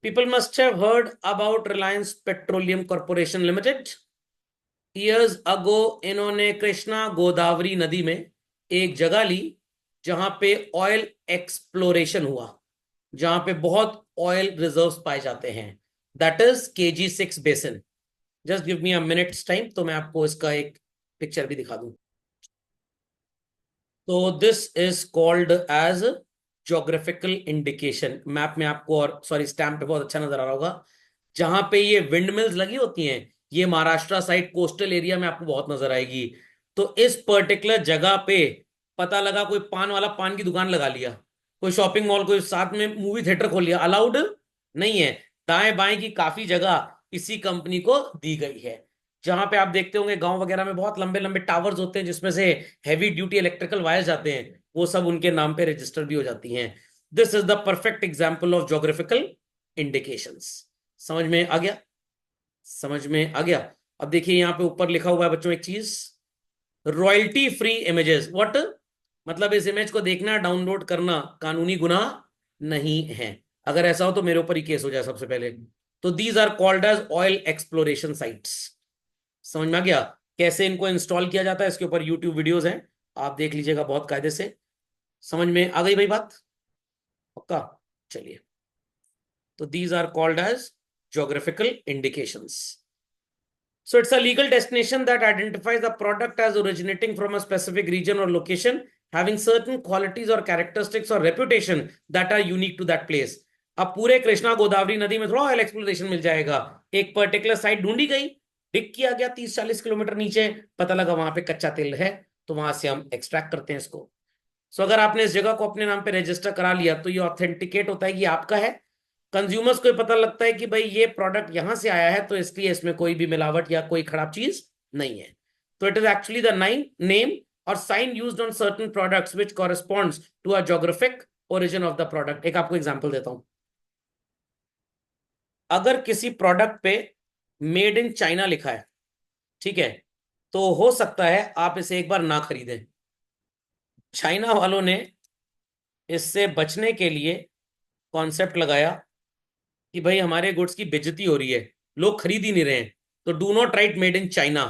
People must have heard about Reliance Petroleum Corporation Limited. Years ago इन्होंने कृष्णा गोदावरी नदी में एक जगह ली जहां पे ऑयल एक्सप्लोरेशन हुआ, जहां पे बहुत ऑयल रिजर्व्स पाए जाते हैं। That is KG6 basin. Just give me a minutes time, तो मैं आपको इसका एक पिक्चर भी दिखा दूं। तो this is called as geographical indication. Map में आपको, और सॉरी स्टैम्प पे बहुत अच्छा नजर आ रहा होगा, जहां पे ये विंड मिल्स लगी होती हैं, ये महाराष्ट्र साइड कोस्टल एरिया में आपको बहुत नजर आएगी। तो इस पर्टिकुलर जगह पे पता लगा कोई पान वाला पान की दुकान लगा लिया, कोई शॉपिंग मॉल, कोई साथ में मूवी थिएटर खोल लिया, अलाउड नहीं है। दाएं बाएं की काफी जगह इसी कंपनी को दी गई है। जहां पे आप देखते होंगे गांव वगैरह में बहुत लंबे लंबे टावर्स होते हैं जिसमें से हैवी ड्यूटी इलेक्ट्रिकल वायर्स जाते हैं, वो सब उनके नाम पे रजिस्टर भी हो जाती हैं। This is the perfect example of geographical indications. समझ में आ गया? समझ में आ गया। अब देखिए यहाँ पे ऊपर लिखा हुआ है बच्चों एक चीज, रॉयल्टी फ्री इमेजेस। व्हाट मतलब? इस इमेज को देखना, डाउनलोड करना कानूनी गुनाह नहीं है। अगर ऐसा हो तो मेरे ऊपर ही केस हो जाए सबसे पहले। तो these are called as oil exploration sites. समझ में आ गया कैसे इनको इंस्टॉल किया जाता है? इसके ऊपर यूट्यूब वीडियोस हैं, आप देख लीजिएगा बहुत कायदे से। समझ में आ गई भाई बात? पक्का? चलिए, तो these are called as geographical indications. So it's a legal destination that identifies the product as originating from a specific region or location, having certain qualities or characteristics or reputation that are unique to that place. अब पूरे कृष्णा गोदावरी नदी में थोड़ा oil exploration मिल जाएगा। एक particular site ढूंढी गई, डिग किया गया 30-40 किलोमीटर नीचे, पता लगा वहां पे कच्चा तेल है, तो वहां से हम एक्सट्रैक्ट करते हैं इसको। सो अगर आपने इस जगह को अपने नाम पे रजिस्टर करा लिया तो ये ऑथेंटिकेट होता है कि आपका है। कंज्यूमर्स को पता लगता है कि भाई ये प्रोडक्ट यहां से आया है, तो इसलिए इसमें कोई भी मिलावट या कोई खराब चीज नहीं है। तो it is actually the name और sign used on certain products which corresponds to a geographic origin of the product. एक आपको एग्जांपल देता हूं। अगर किसी प्रोडक्ट पे मेड इन चाइना लिखा है, ठीक है, तो हो सकता है आप इसे एक बार ना खरीदें। चाइना वालों ने इससे बचने के लिए कॉन्सेप्ट लगाया कि भाई हमारे गुड्स की बेइज्जती हो रही है, लोग खरीद ही नहीं रहे हैं, तो do not write made in China.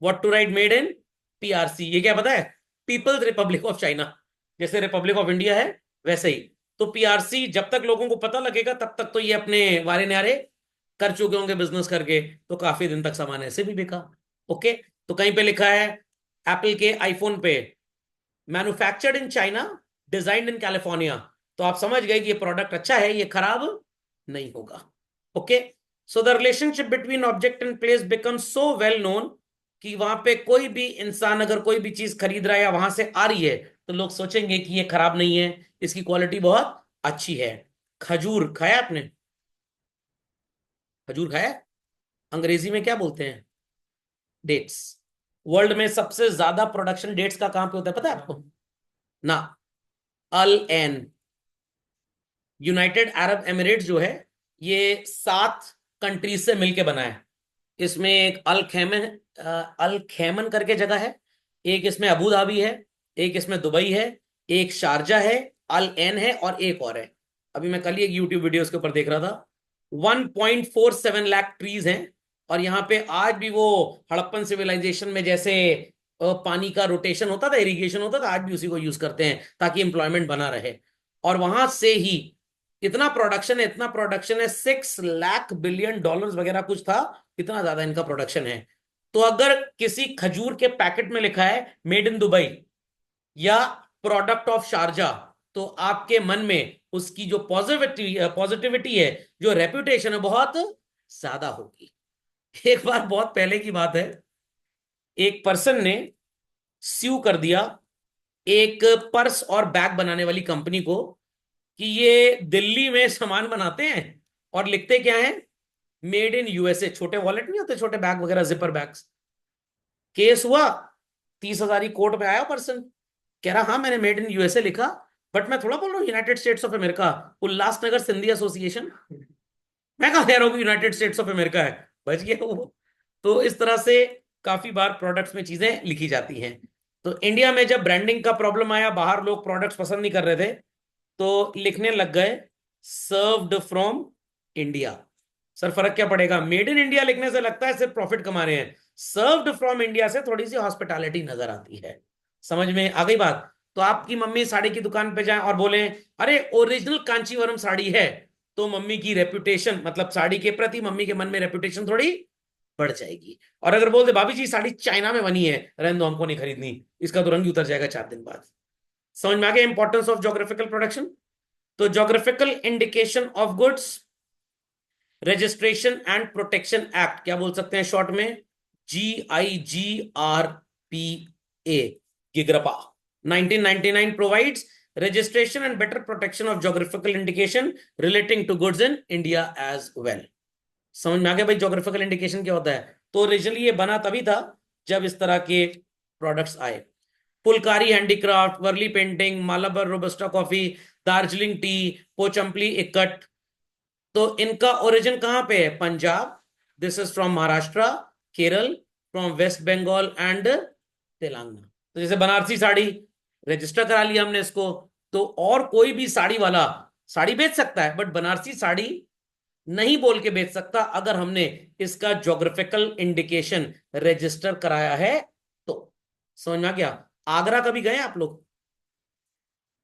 What to write? Made in PRC। ये क्या पता है? People's Republic of China. जैसे रिपब्लिक ऑफ इंडिया है वैसे ही। तो PRC जब तक लोगों को पता लगेगा तब तक तो ये अपने वारे न्यारे कर चुके होंगे बिजनेस करके, तो काफी दिन तक सामान ऐसे भी बिका। ओके, तो कहीं पे लिखा है एप्पल के आईफोन पे manufactured in China, designed in California, तो आप समझ गए कि ये प्रोडक्ट अच्छा है, ये खराब नहीं होगा। Okay, so the relationship between object and place become so well known कि वहां पे कोई भी इंसान अगर कोई भी चीज खरीद रहा है या वहां से आ रही है, तो लोग सोचेंगे कि ये खराब नहीं है, इसकी क्वालिटी बहुत अच्छी है। खजूर खाया आपने? खजूर खाया? अंग्रेजी में क्या बोलते हैं? डेट्स। वर्ल्ड में सबसे ज्यादा प्रोडक्शन डेट्स का कहां पे होता है पता है आपको? ना, अल एन, यूनाइटेड अरब एमिरेट्स जो है, ये 7 कंट्रीज से मिलके बना है। इसमें एक अल खैमन करके जगह है, एक इसमें अबू धाबी है, एक इसमें दुबई है, एक शारजा है, अल एन है, और एक और है। अभी मैं कल ही एक यूट्यूब वीडियो के ऊपर देख रहा था। 1.47 लाख ट्रीज हैं, और यहाँ पे आज भी वो हड़प्पन सिविलाइजेशन में जैसे पानी का रोटेशन होता था, इरिगेशन होता था, आज भी उसी को यूज करते हैं ताकि एम्प्लॉयमेंट बना रहे। और वहां से ही इतना प्रोडक्शन है, इतना प्रोडक्शन है, 6 लाख बिलियन डॉलर्स वगैरह कुछ था, इतना ज्यादा इनका प्रोडक्शन है। तो अगर किसी खजूर के पैकेट में लिखा है मेड इन दुबई या प्रोडक्ट ऑफ शारजा, तो आपके मन में उसकी जो पॉजिटिविटी है, जो रेपुटेशन है, बहुत ज्यादा होगी। एक बार बहुत पहले की बात है, एक पर्सन ने स्यू कर दिया एक पर्स और बैग बनाने वाली कंपनी को कि ये दिल्ली में सामान बनाते हैं और लिखते क्या है? Made in USA। छोटे वॉलेट नहीं होते, छोटे बैग वगैरह, जिपर बैग्स। केस हुआ, 30,000 कोर्ट में आया पर्सन, कह रहा हाँ मैंने मेड इन USA लिखा, बट मैं थोड़ा बोल रहा हूँ United states of America, Ulhasnagar Sindhi association. मैं कहा कह रहा हूँ यूनाइटेड स्टेट्स ऑफ अमेरिका है। बच गया वो। तो इस तरह से काफी बार प्रोडक्ट्स में चीजें लिखी जाती हैं। तो इंडिया में जब ब्रांडिंग का प्रॉब्लम आया, बाहर लोग प्रोडक्ट्स पसंद नहीं कर रहे थे, तो लिखने लग गए सर्व्ड फ्रॉम इंडिया। सर फर्क क्या पड़ेगा? मेड इन इंडिया लिखने से लगता है सिर्फ प्रॉफिट कमा रहे हैं, सर्व्ड फ्रॉम इंडिया से थोड़ी सी हॉस्पिटैलिटी नजर आती है। समझ में आ गई बात? तो आपकी मम्मी साड़ी की दुकान पे जाए और बोले अरे ओरिजिनल कांचीवरम साड़ी है, तो मम्मी की रेपुटेशन, मतलब साड़ी के प्रति मम्मी के मन में रेपुटेशन थोड़ी बढ़ जाएगी। और अगर बोल दे भाभी जी साड़ी चाइना में बनी है, रहने दो हमको नहीं खरीदनी, इसका तो रंग ही उतर जाएगा 4 दिन बाद। समझ में आ गया इंपॉर्टेंस ऑफ ज्योग्राफिकल प्रोडक्शन? तो geographical indication of goods, registration and protection act, क्या बोल सकते हैं शॉर्ट में? GIGRPA, गिग्रपा, 1999 provides registration and better protection of geographical indication relating to goods in India as well। समझ में आ गया भाई ज्योग्राफिकल इंडिकेशन क्या होता है? तो ओरिजिनली ये बना तभी था जब इस तरह के प्रोडक्ट्स आए। Phulkari handicraft, Warli painting, Malabar robusta coffee, Darjeeling tea, Pochampally ikat, तो इनका ओरिजिन कहां पे है? Punjab, this is from Maharashtra, Kerala, from West Bengal and Telangana. तो जैसे बनारसी साड़ी रजिस्टर करा लिया हमने इसको, तो और कोई भी साड़ी वाला साड़ी बेच सकता है, बट बनारसी साड़ी नहीं बोल के बेच सकता अगर हमने इसका ज्योग्राफिकल इंडिकेशन रजिस्टर कराया है तो। समझ में आ गया? आगरा कभी गए आप लोग?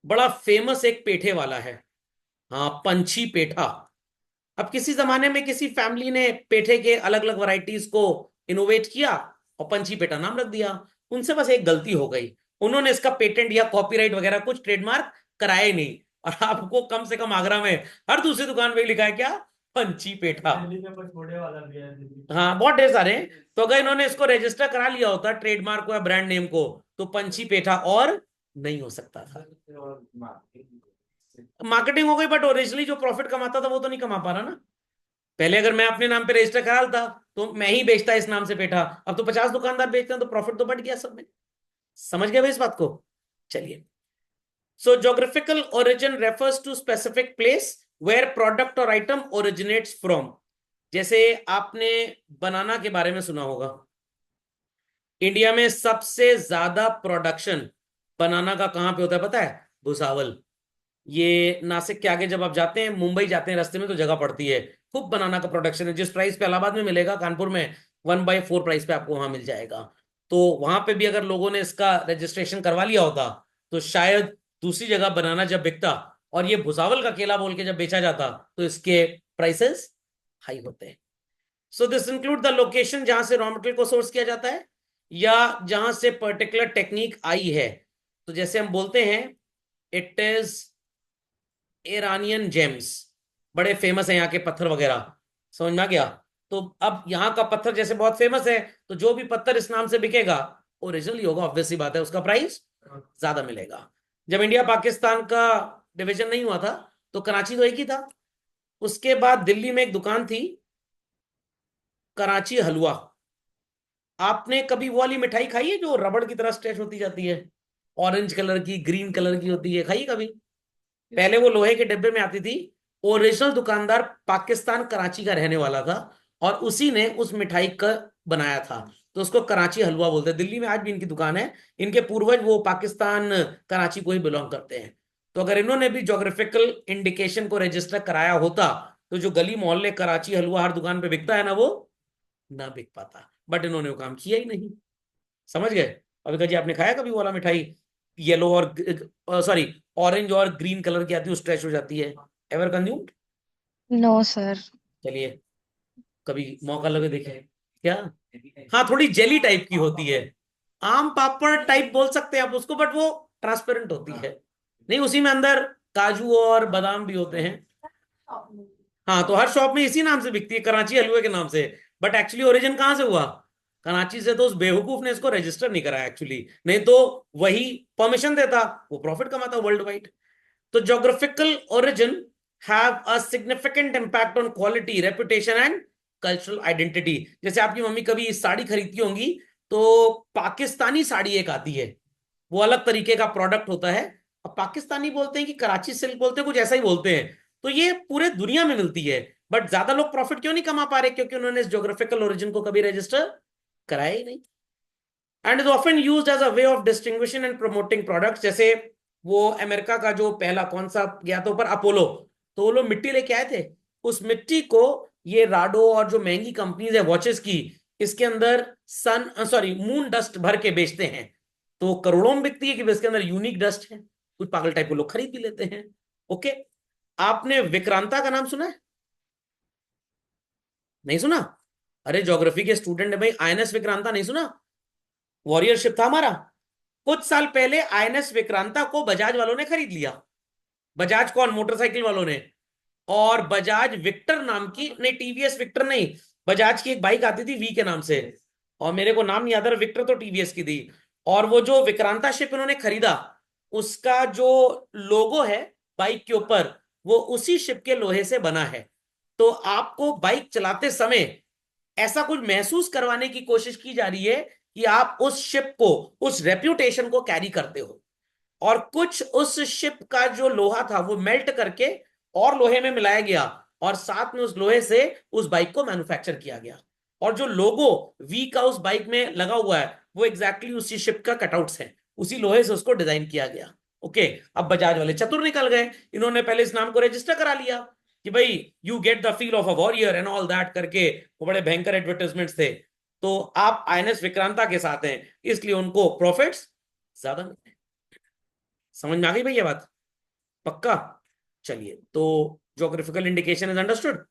बड़ा फेमस एक पेठे वाला है, हाँ, पंछी पेठा। अब किसी जमाने में किसी फैमिली ने पेठे के अलग अलग वैरायटीज को इनोवेट किया और पंछी पेठा नाम रख दिया। उनसे बस एक गलती हो गई, उन्होंने इसका पेटेंट या कॉपीराइट वगैरह कुछ ट्रेडमार्क कराया ही नहीं, और आपको कम से कम आगरा में हर दूसरी दुकान पे लिखा है क्या? पंछी पेठा। हाँ बहुत ढेर सारे हैं। तो अगर इन्होंने इसको रजिस्टर करा लिया होता ट्रेडमार्क को या ब्रांड नेम को, तो पंछी पेठा और नहीं हो सकता था। मार्केटिंग हो गई, बट ओरिजिनली जो प्रॉफिट कमाता था वो तो नहीं कमा पा रहा ना। पहले अगर मैं अपने नाम पे रजिस्टर करा लेता तो मैं ही बेचता इस नाम से पेठा, अब तो 50 दुकानदार बेचते हैं, तो प्रॉफिट तो बढ़ गया सब में। समझ गए भाई इस बात को? चलिए, so geographical origin refers to specific place where product और आइटम ओरिजिनेट्स फ्रॉम। जैसे आपने बनाना के बारे में सुना होगा, इंडिया में सबसे ज्यादा प्रोडक्शन बनाना का कहां पे होता है पता है? भुसावल। ये नासिक के आगे जब आप जाते हैं, मुंबई जाते हैं, रास्ते में तो जगह पड़ती है, खूब बनाना का प्रोडक्शन है। जिस प्राइस पे इलाहाबाद में मिलेगा, कानपुर में 1/4 प्राइस पे आपको वहां मिल जाएगा। तो वहां पे भी अगर लोगों ने इसका रजिस्ट्रेशन करवा लिया होता, तो शायद दूसरी जगह बनाना जब बिकता और ये भुसावल का केला बोल के जब बेचा जाता, तो इसके प्राइसेस हाई होते हैं। So this include the location जहां से रॉ मटेरियल को सोर्स किया जाता है, या जहां से पर्टिकुलर टेक्निक आई है। तो जैसे हम बोलते हैं इट इज ईरानियन जेम्स, बड़े फेमस है यहाँ के पत्थर वगैरह। समझ में आ गया? तो अब यहाँ का पत्थर जैसे बहुत फेमस है, तो जो भी पत्थर इस नाम से बिकेगा ओरिजिनली होगा, ऑब्वियस सी बात है, उसका प्राइस ज्यादा मिलेगा। जब इंडिया पाकिस्तान का डिवीजन नहीं हुआ था, तो कराची तो एक ही था। उसके बाद दिल्ली में एक दुकान थी, कराची हलवा। आपने कभी वो वाली मिठाई खाई है जो रबड़ की तरह स्ट्रेच होती जाती है, ऑरेंज कलर की, ग्रीन कलर की होती है? खाई कभी? पहले वो लोहे के डिब्बे में आती थी। ओरिजिनल दुकानदार पाकिस्तान कराची का रहने वाला था, और उसी ने उस मिठाई का बनाया था, तो उसको कराची हलवा बोलते हैं। दिल्ली में आज भी इनकी दुकान है। इनके पूर्वज वो पाकिस्तान कराची को ही बिलोंग करते हैं। तो अगर इन्होंने भी ज्योग्राफिकल इंडिकेशन को रजिस्टर कराया होता, तो जो गली मोहल्ले कराची हलवा हर दुकान पे बिकता है ना, वो ना बिक पाता। बट इन्होंने वो काम किया ही नहीं। समझ गए? अभी जी आपने खाया कभी वो वाला मिठाई, येलो और सॉरी ऑरेंज और ग्रीन कलर की आती है, स्ट्रेच हो जाती है? Ever consumed? No sir. चलिए, कभी मौका लगे देखें क्या। हाँ, थोड़ी जेली टाइप की होती है, आम पापड़ टाइप बोल सकते हैं आप उसको, बट वो ट्रांसपेरेंट होती है। नहीं, उसी में अंदर काजू और बादाम भी होते हैं। हाँ, तो हर शॉप में इसी नाम से बिकती है, कराची हलवे के नाम से। बट एक्चुअली ओरिजिन कहाँ से हुआ? कराची से। तो उस बेवकूफ ने इसको रजिस्टर नहीं कराया एक्चुअली, नहीं तो वही परमिशन देता, वो प्रॉफिट कमाता वर्ल्ड वाइड। तो geographical origin have a significant impact on quality, reputation and cultural identity. जैसे आपकी मम्मी कभी साड़ी खरीदती होंगी, तो पाकिस्तानी साड़ी एक आती है, वो अलग तरीके का प्रोडक्ट होता है। अब पाकिस्तानी बोलते हैं कि कराची सिल्क बोलते हैं, कुछ ऐसा ही बोलते हैं। तो ये पूरे दुनिया में मिलती है, बट ज्यादा लोग प्रॉफिट क्यों नहीं कमा पा रहे? क्योंकि उन्होंने इस ज्योग्राफिकल ओरिजिन को कभी रजिस्टर कराया ही नहीं। And is often used as a way of distinguishing and promoting products. जैसे वो अमेरिका का जो पहला कौन सा गया था ऊपर, अपोलो, तो वो लोग मिट्टी लेके आए थे, उस मिट्टी को ये राडो और जो महंगी कंपनीज है वॉचेस की, इसके अंदर सन सॉरी मून डस्ट भर के बेचते हैं। तो करोड़ों में बिकती है कि इसके अंदर यूनिक डस्ट है, कुछ पागल टाइप के लोग खरीद भी लेते हैं। ओके। आपने विक्रांता का नाम सुना है? नहीं सुना? अरे ज्योग्राफी के स्टूडेंट है भाई, आईएनएस विक्रांता नहीं सुना? वॉरियर शिप था हमारा। कुछ साल पहले आईएनएस विक्रांता को बजाज वालों ने खरीद लिया। बजाज कौन? मोटरसाइकिल वालों ने। और बजाज विक्टर नाम की, नहीं टीवीएस विक्टर नहीं, बजाज की एक बाइक आती थी वी के नाम से, और मेरे को नाम नहीं याद है, विक्टर तो टीवीएस की थी। और वो जो विक्रांता शिप इन्होंने खरीदा, उसका जो लोगो है बाइक के ऊपर, वो उसी शिप के लोहे से बना है। तो आपको बाइक चलाते समय ऐसा कुछ महसूस करवाने की कोशिश की जा रही है कि आप उस शिप को, उस रेप्यूटेशन को कैरी करते हो। और कुछ उस शिप का जो लोहा था वो मेल्ट करके और लोहे में मिलाया गया, और साथ में उस लोहे से उस बाइक को मैन्युफैक्चर किया गया। और जो लोगो वी का उस बाइक में लगा हुआ है वो एग्जैक्टली उसी शिप का कटआउट्स है, उसी लोहे से उसको डिजाइन किया गया। ओके। अब बजाज वाले चतुर निकल गए, इन्होंने पहले इस नाम को रजिस्टर करा लिया कि भाई you get the feel of a warrior and all that करके, वो बड़े भयंकर एडवर्टाइजमेंट्स थे। तो आप आईएनएस विक्रांता के साथ हैं, इसलिए उनको प्रॉफिट्स ज्यादा मिले। समझ में आ गई भैया बात? पक्का? चलिए, तो ज्योग्राफिकल इंडिकेशन इज अंडरस्टूड।